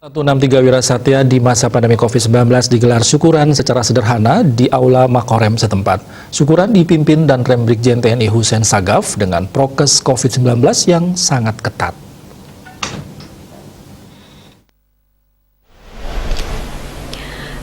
163 Wirasatya di masa pandemi COVID-19 digelar syukuran secara sederhana di Aula Makorem setempat. Syukuran dipimpin dan Rem Brigjen TNI Hussein Sagaf dengan prokes COVID-19 yang sangat ketat.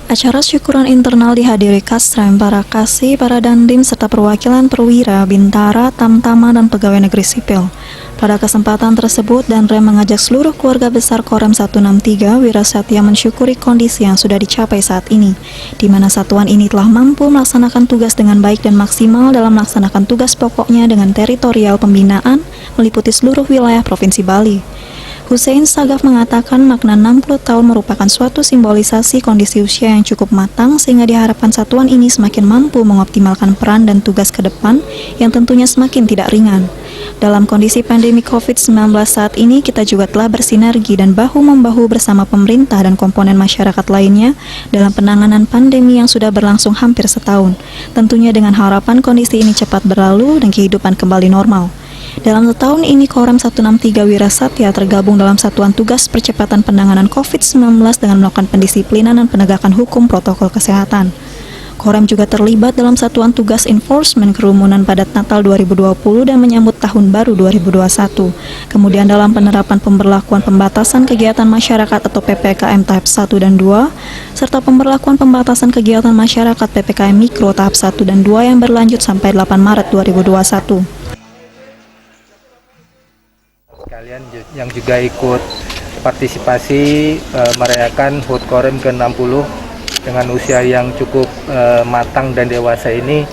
Acara syukuran internal dihadiri Kasrem, para Kasih, para Dandim, serta perwakilan perwira, bintara, tamtama, dan pegawai negeri sipil. Pada kesempatan tersebut, Danrem mengajak seluruh keluarga besar Korem 163 Wirasatya mensyukuri kondisi yang sudah dicapai saat ini, di mana satuan ini telah mampu melaksanakan tugas dengan baik dan maksimal dalam melaksanakan tugas pokoknya dengan teritorial pembinaan meliputi seluruh wilayah Provinsi Bali. Hussein Sagaf mengatakan makna 60 tahun merupakan suatu simbolisasi kondisi usia yang cukup matang sehingga diharapkan satuan ini semakin mampu mengoptimalkan peran dan tugas ke depan yang tentunya semakin tidak ringan. Dalam kondisi pandemi COVID-19 saat ini, kita juga telah bersinergi dan bahu-membahu bersama pemerintah dan komponen masyarakat lainnya dalam penanganan pandemi yang sudah berlangsung hampir setahun. Tentunya dengan harapan kondisi ini cepat berlalu dan kehidupan kembali normal. Dalam setahun ini, Korem 163 Wirasatya tergabung dalam Satuan Tugas Percepatan Penanganan COVID-19 dengan melakukan pendisiplinan dan penegakan hukum protokol kesehatan. Korem juga terlibat dalam Satuan Tugas Enforcement Kerumunan pada Natal 2020 dan menyambut Tahun Baru 2021. Kemudian dalam penerapan pemberlakuan pembatasan kegiatan masyarakat atau PPKM tahap 1 dan 2, serta pemberlakuan pembatasan kegiatan masyarakat PPKM Mikro tahap 1 dan 2 yang berlanjut sampai 8 Maret 2021. Kalian yang juga ikut partisipasi merayakan HUT Korem ke-60 dengan usia yang cukup matang dan dewasa ini,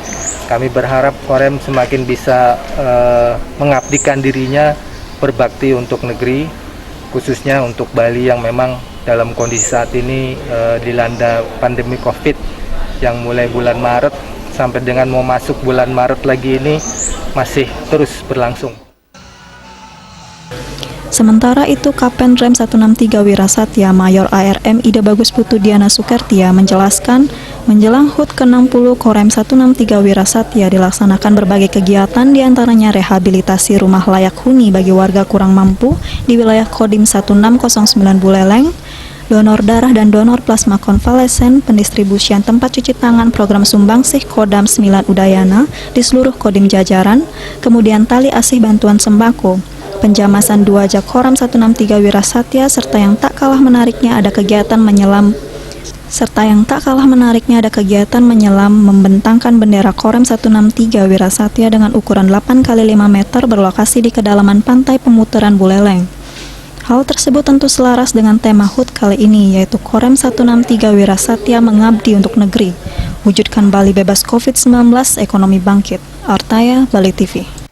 kami berharap Korem semakin bisa mengabdikan dirinya berbakti untuk negeri, khususnya untuk Bali yang memang dalam kondisi saat ini dilanda pandemi COVID yang mulai bulan Maret sampai dengan mau masuk bulan Maret lagi ini masih terus berlangsung. Sementara itu, Kapten Rem 163 Wirasatya Mayor ARM Ida Bagus Putu Diana Sukertia menjelaskan, menjelang HUT ke-60 Korem 163 Wirasatya dilaksanakan berbagai kegiatan, diantaranya rehabilitasi rumah layak huni bagi warga kurang mampu di wilayah Kodim 1609 Buleleng, donor darah dan donor plasma konvalesen, pendistribusian tempat cuci tangan, program sumbangsih Kodam 9 Udayana di seluruh Kodim jajaran, kemudian tali asih bantuan sembako, penjamasan 2 jak Korem 163 Wirasatya, serta yang tak kalah menariknya ada kegiatan menyelam membentangkan bendera Korem 163 Wirasatya dengan ukuran 8 x 5 meter berlokasi di kedalaman pantai pemutaran Buleleng. Hal tersebut tentu selaras dengan tema HUT kali ini, yaitu Korem 163 Wirasatya mengabdi untuk negeri. Wujudkan Bali bebas COVID-19, ekonomi bangkit. Artaya, Bali TV.